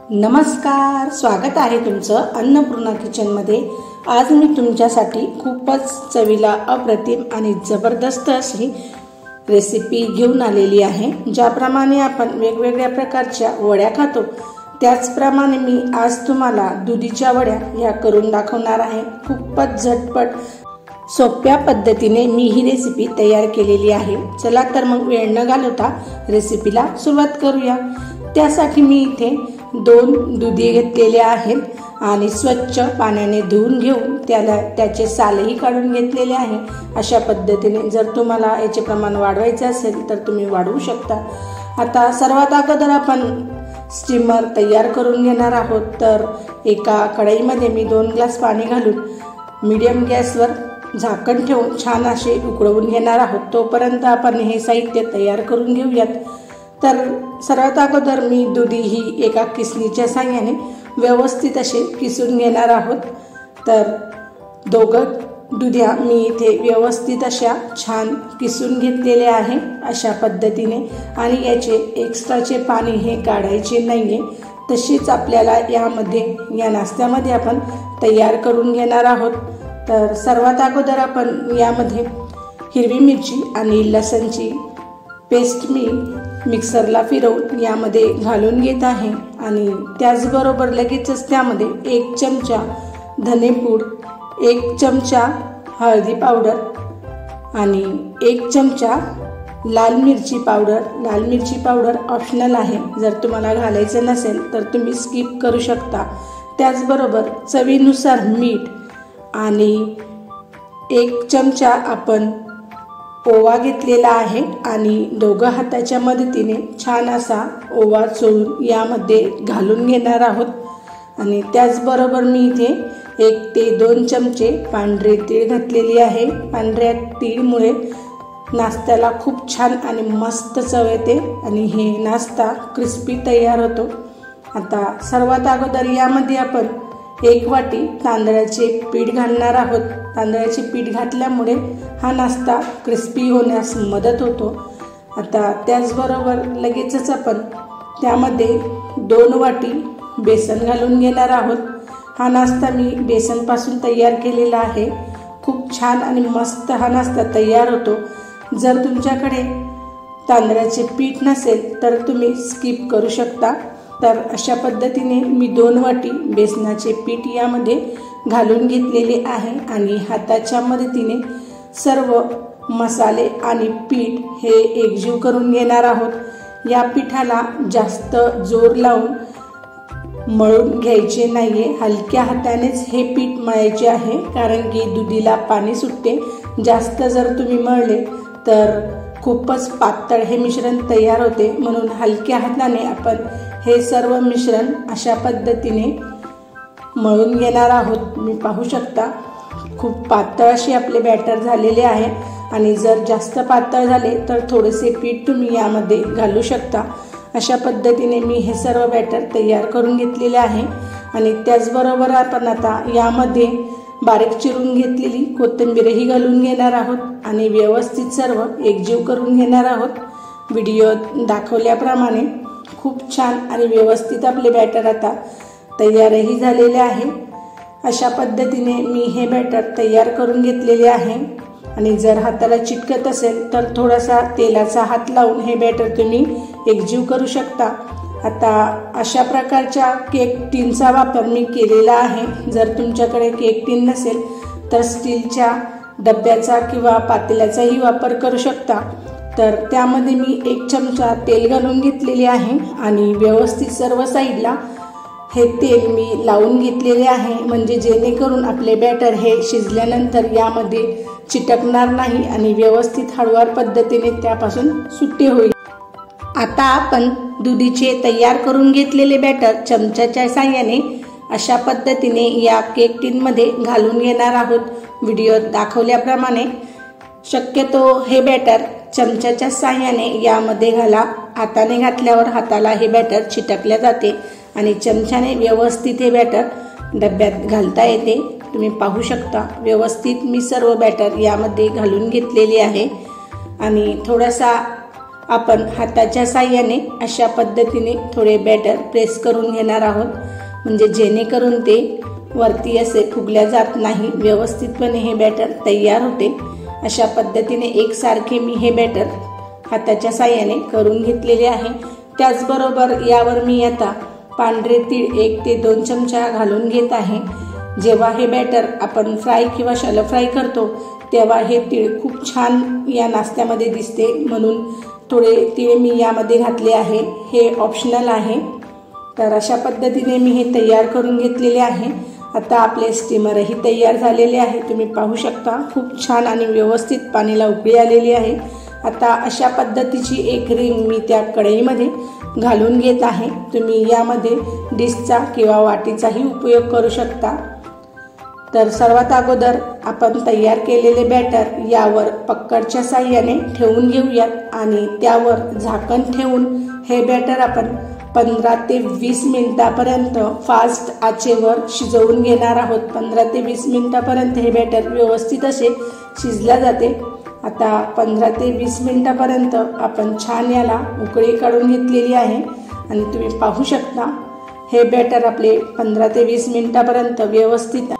नमस्कार, स्वागत आहे तुमचं अन्नपूर्णा किचनमध्ये। आज मी तुमच्यासाठी खूपच चवीला अप्रतिम आणि जबरदस्त अशी रेसिपी घेऊन आलेली आहे। ज्याप्रमाणे आपण वेगवेगळ्या प्रकारच्या वड्या खातो त्याचप्रमाणे मी आज तुम्हाला दुधीच्या वड्या या करून दाखवणार आहे। खूपच झटपट सोप्या पद्धतीने मी ही रेसिपी तयार केलेली आहे। चला तर मग वेळ न घालवता रेसिपीला सुरुवात करूया। त्यासाठी मी इथे 2 दुधी घेतलेले आहेत आणि स्वच्छ पाण्याने धुवून घेऊन त्याचे सालही काढून घेतलेले आहे। अशा पद्धतीने जर तुम्हाला याचे प्रमाण वाढवायचे असेल तर तुम्ही वाढवू शकता। आता सर्वात अगोदर आपण स्टीमर तयार करून घेणार आहोत। तर एका कढईमध्ये मी 2 ग्लास पाणी घालून मीडियम गॅसवर झाकण ठेवून छान असे उकळवून घेणार आहोत। तोपर्यंत आपण हे साहित्य तयार करून घेऊयात। तर सर्वात अगोदर मी दुधी ही एका किसणीच्या साहाय्याने व्यवस्थित असे किसून घेणार आहोत। तर 2 दुध्या मी इथे व्यवस्थित अशा छान किसून घेतलेले आहे अशा पद्धतीने। आणि याचे एक्स्ट्राचे पाणी हे काढायचे नाहीये, तशीच आपल्याला या नाश्त्यामध्ये आपण तयार करून घेणार आहोत। तर सर्वात अगोदर आपण यामध्ये हिरवी मिरची आणि लसणची पेस्ट मी मिक्सरला फिरवून यामध्ये घालून घेत आहे। आणि त्याचबरोबर लगेचच त्यामध्ये 1 चमचा धनेपूड, 1 चमचा हळदी पावडर आणि 1 चमचा लाल मिरची पावडर। लाल मिरची पावडर ऑप्शनल आहे, जर तुम्हाला घालायचं नसेल तर तुम्ही स्किप करू शकता। त्याचबरोबर चवीनुसार मीठ आणि 1 चमचा आपण ओवा घेतलेला आहे आणि 2 हाताच्या मदतीने छान असा ओवा चोळून यामध्ये घालून घेणार आहोत। आणि त्याचबरोबर मी इथे 1 ते 2 चमचे पांढरे तीळ घातलेली आहे। पांढऱ्या तीळमुळे नाश्त्याला खूप छान आणि मस्त चव येते आणि हे नाश्ता क्रिस्पी तयार होतो। आता सर्वात अगोदर यामध्ये आपण 1 वाटी तांदळाचे पीठ घालणार आहोत। तांदळाचे पीठ घातल्यामुळे हा नाश्ता क्रिस्पी होण्यास मदत होतो। आता त्याचबरोबर लगेचच आपण त्यामध्ये 2 वाटी बेसन घालून घेणार आहोत। हा नाश्ता मी बेसनपासून तयार केलेला आहे। खूप छान आणि मस्त हा नाश्ता तयार होतो। जर तुमच्याकडे तांदळाचे पीठ नसेल तर तुम्ही स्किप करू शकता। तर अशा पद्धतीने मी 2 वाटी बेसनाचे पीठ यामध्ये घालून घेतलेले आहे आणि हाताच्या मदतीने सर्व मसाले आणि पीठ हे एकजीव करून घेणार आहोत। या पिठाला जास्त जोर लावून मळून घ्यायचे नाहीये, हलक्या हातानेच हे पीठ मळायचे आहे, कारण की दुधीला पाणी सुटते। जास्त जर तुम्ही मळले तर खूपच पातळ हे मिश्रण तयार होते, म्हणून हलक्या हाताने आपण हे सर्व मिश्रण अशा पद्धतीने मळून घेणार आहोत। मी पाहू शकता खूप पातळ असे आपले बॅटर झालेले आहे आणि जर जास्त पातळ झाले तर थोडेसे पीठ तुम्ही यामध्ये घालू शकता। अशा पद्धतीने मी हे सर्व बॅटर तयार करून घेतलेले आहे। आणि त्याचबरोबर आपण आता यामध्ये बारीक चिरून घेतलेली कोथिंबीरही घालून घेणार आहोत आणि व्यवस्थित सर्व एकजीव करून घेणार आहोत। व्हिडिओ दाखवल्याप्रमाणे खूप छान आणि व्यवस्थित आपले बॅटर आता तयारही झालेले आहे। अशा पद्धतीने मी हे बॅटर तयार करून घेतलेले आहे। आणि जर हाताला चिटकत असेल तर थोडासा तेलाचा हात लावून हे बॅटर तुम्ही एकजीव करू शकता। आता अशा प्रकारच्या केक टिनचा वापर मी केलेला आहे। जर तुमच्याकडे केक टिन नसेल तर स्टीलच्या डब्याचा किंवा पातेल्याचाही वापर करू शकता। तर त्यामध्ये मी 1 चमचा तेल घालून घेतलेले आहे आणि व्यवस्थित सर्व साईडला हे तेल मी लावून घेतलेले आहे, म्हणजे जेणेकरून आपले बॅटर हे शिजल्यानंतर यामध्ये चिटकणार नाही आणि व्यवस्थित हळूवार पद्धतीने त्यापासून सुट्टे होईल। आता आपण दुधीचे तयार करून घेतलेले बॅटर चमच्याच्या साहाय्याने अशा पद्धतीने या केक टिनमध्ये घालून घेणार आहोत। व्हिडिओत दाखवल्याप्रमाणे शक्यतो हे बॅटर चमच्याच्या साहाय्याने यामध्ये घाला। हाताने घातल्यावर हाताला हे बॅटर चिटकले जाते आणि चमच्याने व्यवस्थित हे बॅटर डब्यात घालता येते। तुम्ही पाहू शकता व्यवस्थित मी सर्व बॅटर यामध्ये घालून घेतलेले आहे। आणि थोडासा आपण हाताच्या साहाय्याने अशा पद्धतीने थोडे बॅटर प्रेस करून घेणार आहोत, म्हणजे जेणेकरून ते वरती असे फुगल्या जात नाही, व्यवस्थितपणे हे बॅटर तयार होते। अशा पद्धतीने एकसारखे मी हे बॅटर हाताच्या साहाय्याने करून घेतलेले आहे। त्याचबरोबर यावर मी आता पांढरे तीळ 1 ते 2 चमचा घालून घेत आहे। जेव्हा हे बॅटर आपण फ्राय किंवा शॅलो फ्राय करतो तेव्हा हे तीळ खूप छान या नाश्त्यामध्ये दिसते, म्हणून थोडे तीळ मी यामध्ये घातले आहे। हे ऑप्शनल आहे। तर अशा पद्धतीने मी हे तयार करून घेतलेले आहे। आता आपले स्टीमरही तयार झालेले आहे, तुम्ही पाहू शकता खूप छान आणि व्यवस्थित पाणीला उकळी आलेली आहे। आता अशा पद्धतीची एक रिंग मी त्या कढईमध्ये घालून घेत आहे। तुम्ही यामध्ये डिशचा किंवा वाटीचाही उपयोग करू शकता। तर सर्वात अगोदर आपण तयार केलेले बॅटर यावर पक्कडच्या साहाय्याने ठेवून घेऊयात आणि त्यावर झाकण ठेवून हे बॅटर आपण 15 ते 20 मिनिटापर्यंत फास्ट आचेवर शिजवून घेणार आहोत। 15 ते 20 मिनिटापर्यंत हे बॅटर व्यवस्थित असे शिजले जाते। आता 15 ते 20 मिनिटापर्यंत आपण छान याला उकळी काढून घेतलेली आहे आणि तुम्ही पाहू शकता हे बॅटर आपले 15 ते 20 मिनिटापर्यंत व्यवस्थित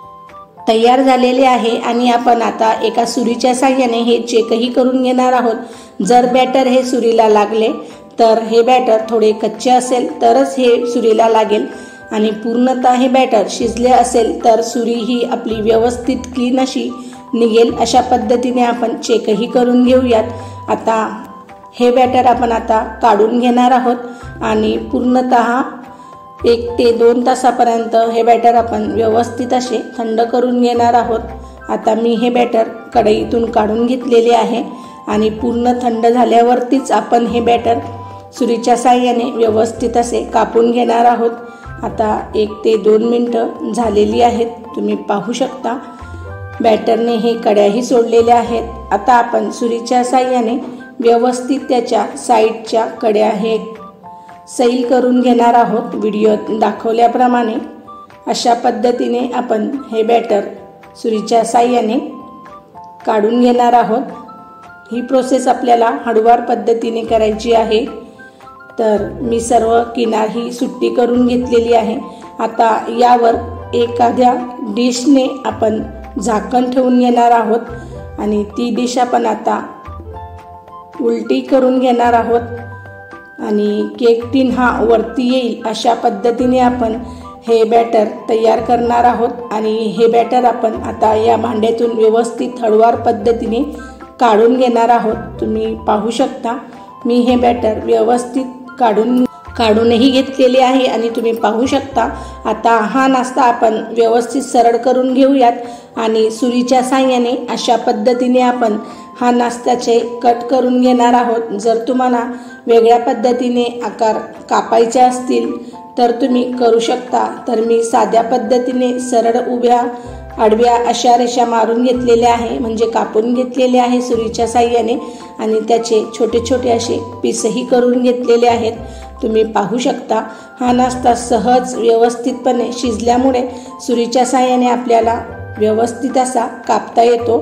तयार झालेले आहे। आणि आपण आता एका सुरीच्या साहाय्याने हे चेकही करून घेणार आहोत। जर बॅटर हे सुरीला लागले तर हे बॅटर थोडे कच्चे असेल तरच हे सुरीला लागेल, आणि पूर्णतः हे बॅटर शिजले असेल तर सुरी ही आपली व्यवस्थित क्लीन अशी निघेल। अशा पद्धतीने आपण चेकही करून घेऊयात। आता हे बॅटर आपण आता काढून घेणार आहोत आणि पूर्णतः 1 ते 2 तासापर्यंत हे बॅटर आपण व्यवस्थित असे थंड करून घेणार आहोत। आता मी हे बॅटर कढईतून काढून घेतलेले आहे आणि पूर्ण थंड झाल्यावरतीच आपण हे बॅटर सुरीच्या साहाय्याने व्यवस्थित असे कापून घेणार आहोत। आता 1 ते 2 मिनिटं झालेली आहेत, तुम्ही पाहू शकता बॅटरने हे कड्याही सोडलेल्या आहेत। आता आपण सुरीच्या साहाय्याने व्यवस्थित त्याच्या साईडच्या कड्या हे सैल करून घेणार आहोत। व्हिडिओत दाखवल्याप्रमाणे अशा पद्धतीने आपण हे बॅटर सुरीच्या साहाय्याने काढून घेणार आहोत। ही प्रोसेस आपल्याला हळूवार पद्धतीने करायची आहे। तर मी सर्व किनार ही सुट्टी करून घेतलेली आहे। आता यावर एखाद्या डिशने आपण झाकण ठेवून घेणार आहोत आणि ती डिश आपण आता उलटी करून घेणार आहोत आणि केक टिन हा वरती येईल अशा पद्धतीने आपण हे बॅटर तयार करणार आहोत। आणि हे बॅटर आपण आता या भांड्यातून व्यवस्थित हळूवार पद्धतीने काढून घेणार आहोत। तुम्ही पाहू शकता मी हे बॅटर व्यवस्थित काढूनही घेतलेले आहे आणि तुम्ही पाहू शकता। आता हा नाश्ता आपण व्यवस्थित सरळ करून घेऊयात आणि सुरीच्या साहाय्याने अशा पद्धतीने आपण हा नाश्त्याचे कट करून घेणार आहोत। जर तुम्हाला वेगळ्या पद्धतीने आकार कापायचे असतील तर तुम्ही करू शकता। तर मी साध्या पद्धतीने सरळ उभ्या आडव्या अशा रेषा मारून घेतलेल्या आहे, म्हणजे कापून घेतलेले आहे सुरीच्या साहाय्याने आणि त्याचे छोटे छोटे असे पीसही करून घेतलेले आहेत। तुम्ही पाहू शकता हा नाश्ता सहज व्यवस्थितपणे शिजल्यामुळे सुरीच्या साहाय्याने आपल्याला व्यवस्थित असा कापता येतो।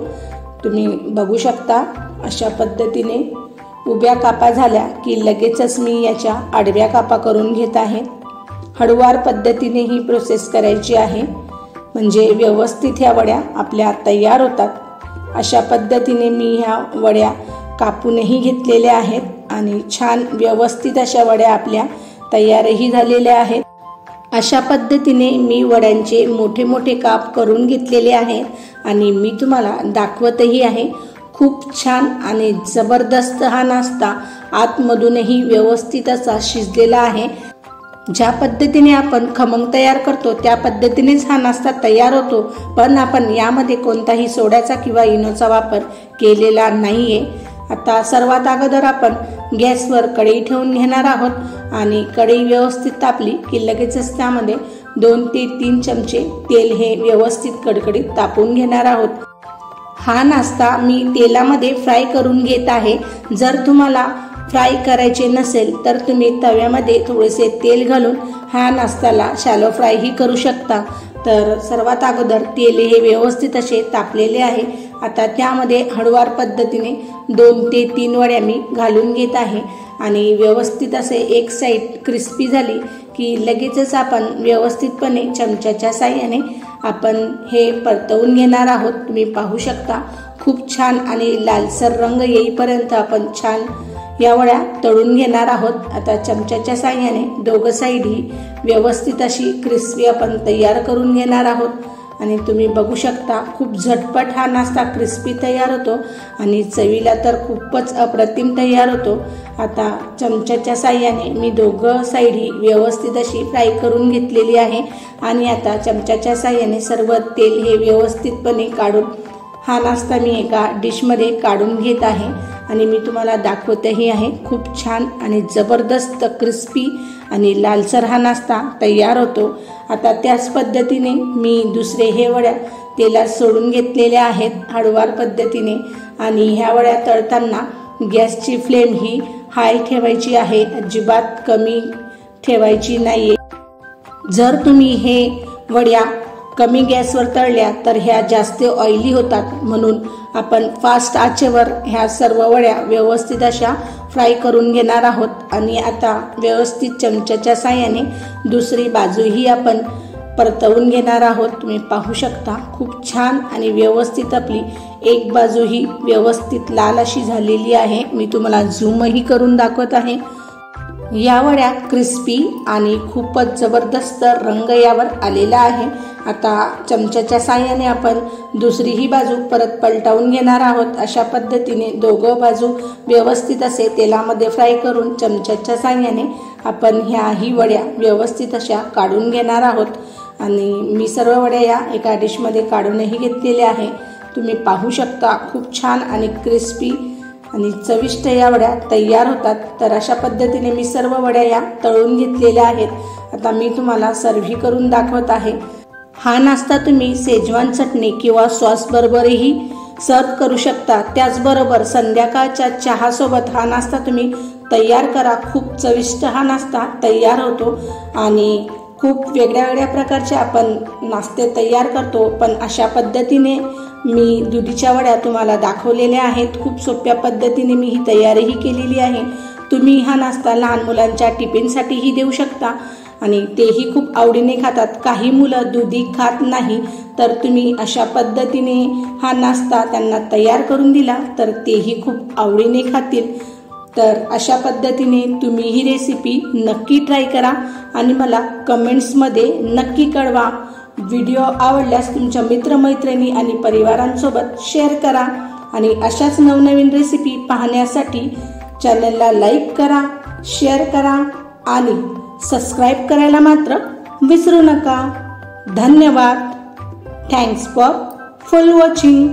तुम्ही बघू शकता अशा पद्धतीने उभ्या कापा झाल्या की लगेचच मी याच्या आडव्या कापा करून घेत आहे। हळूवार पद्धतीने ही प्रोसेस करायची आहे, म्हणजे व्यवस्थित ह्या वड्या आपल्या तयार होतात। अशा पद्धतीने मी ह्या वड्या कापूनही घेतलेल्या आहेत आणि छान व्यवस्थित अशा वड्या आपल्या तयारही झालेल्या आहेत। अशा पद्धतीने मी वड्यांचे मोठे मोठे काप करून घेतलेले आहेत आणि मी तुम्हाला दाखवतही आहे। खूप छान आणि जबरदस्त हा नाश्ता आतमधूनही व्यवस्थित असा शिजलेला आहे। ज्या पद्धतीने आपण खमंग तयार करतो त्या पद्धतीनेच हा नाश्ता तयार होतो, पण आपण यामध्ये कोणताही सोड्याचा किंवा इनोचा वापर केलेला नाहीये। आता सर्वात अगोदर आपण गॅसवर कढई ठेवून घेणार आहोत आणि कढई व्यवस्थित तापली की लगेचच त्यामध्ये 2 ते 3 चमचे तेल हे व्यवस्थित कडकडीत तापवून घेणार आहोत। हा नाश्ता मी तेलामध्ये फ्राय करून घेत आहे। जर तुम्हाला फ्राय करायचे नसेल तर तुम्ही तव्यामध्ये थोडेसे तेल घालून ह्या नाश्त्याला शॅलो फ्रायही करू शकता। तर सर्वात अगोदर तेल हे व्यवस्थित असे तापलेले आहे आता त्यामध्ये हळूवार पद्धतीने 2 ते 3 वड्या मी घालून घेत आहे आणि व्यवस्थित असे एक साईड क्रिस्पी झाली की लगेचच आपण व्यवस्थितपणे चमच्याच्या साहाय्याने आपण हे परतवून घेणार आहोत। तुम्ही पाहू शकता खूप छान आणि लालसर रंग येईपर्यंत आपण छान या वड्या तळून घेणार आहोत। आता चमच्याच्या साहाय्याने दोघं साईडही व्यवस्थित अशी क्रिस्पी आपण तयार करून घेणार आहोत आणि तुम्ही बघू शकता खूप झटपट हा नाश्ता क्रिस्पी तयार होतो आणि चवीला तर खूपच अप्रतिम तयार होतो। आता चमच्याच्या साहाय्याने मी दोघं साईडही व्यवस्थित अशी फ्राय करून घेतलेली आहे आणि आता चमच्याच्या साहाय्याने सर्व तेल हे व्यवस्थितपणे काढून हा नाश्ता मी एका डिशमध्ये काढून घेत आहे आणि मी तुम्हाला दाखवतही आहे। खूप छान आणि जबरदस्त क्रिस्पी आणि लालसर हा नाश्ता तयार होतो। आता त्याच पद्धतीने मी दुसरे हे वड्या तेलात सोडून घेतलेल्या आहेत हळूवार पद्धतीने आणि ह्या वड्या तळताना गॅसची फ्लेम ही हाय ठेवायची आहे, अजिबात कमी ठेवायची नाहीये। जर तुम्ही हे वड्या कमी गॅसवर तळल्या तर ह्या जास्त ऑइली होतात, म्हणून आपण फास्ट आचेवर ह्या सर्व वड्या व्यवस्थित अशा फ्राय करून घेणार आहोत आणि आता व्यवस्थित चमच्याच्या साहाय्याने दुसरी बाजूही आपण परतवून घेणार आहोत। तुम्ही पाहू शकता खूप छान आणि व्यवस्थित आपली एक बाजूही व्यवस्थित लाल अशी झालेली आहे। मी तुम्हाला झूमही करून दाखवत आहे। या वड्या क्रिस्पी आणि खूपच जबरदस्त रंग यावर आलेला आहे। आता चमच्याच्या साहाय्याने आपण दुसरीही बाजू परत पलटवून घेणार आहोत। अशा पद्धतीने दोघं बाजू व्यवस्थित असे तेलामध्ये फ्राय करून चमच्याच्या साहाय्याने आपण ह्याही वड्या व्यवस्थित अशा काढून घेणार आहोत आणि मी सर्व वड्या या एका डिशमध्ये काढूनही घेतलेल्या आहे। तुम्ही पाहू शकता खूप छान आणि क्रिस्पी आणि चविष्ट या वड्या तयार होतात। तर अशा पद्धतीने मी सर्व वड्या या तळून घेतलेल्या आहेत। आता मी तुम्हाला सर्व्ह करून दाखवत आहे। हा नाश्ता तुम्ही शेजवान चटणी किंवा सॉस बरोबरही सर्व करू शकता। त्याचबरोबर संध्याकाळच्या चहासोबत हा नाश्ता तुम्ही तयार करा। खूप चविष्ट हा नाश्ता तयार होतो आणि खूप वेगळ्या वेगळ्या प्रकारचे आपण नाश्ते तयार करतो, पण अशा पद्धतीने मी दुधीच्या वड्या तुम्हाला दाखवलेल्या आहेत। खूप सोप्या पद्धतीने मी ही तयारीही केलेली आहे। तुम्ही हा नाश्ता लहान मुलांच्या टिफिनसाठीही देऊ शकता आणि तेही खूप आवडीने खातात। काही मुलं दुधी खात नाही, तर तुम्ही अशा पद्धतीने हा नाश्ता त्यांना तयार करून दिला तर तेही खूप आवडीने खातील। तर अशा पद्धतीने तुम्ही ही रेसिपी नक्की ट्राय करा आणि मला कमेंट्समध्ये नक्की कळवा। व्हिडिओ आवडल्यास तुमच्या मित्रमैत्रिणी आणि परिवारांसोबत शेअर करा आणि अशाच नवनवीन रेसिपी पाहण्यासाठी चॅनलला लाईक करा, शेअर करा आणि सबस्क्राईब करायला मात्र विसरू नका। धन्यवाद। Thanks for full watching.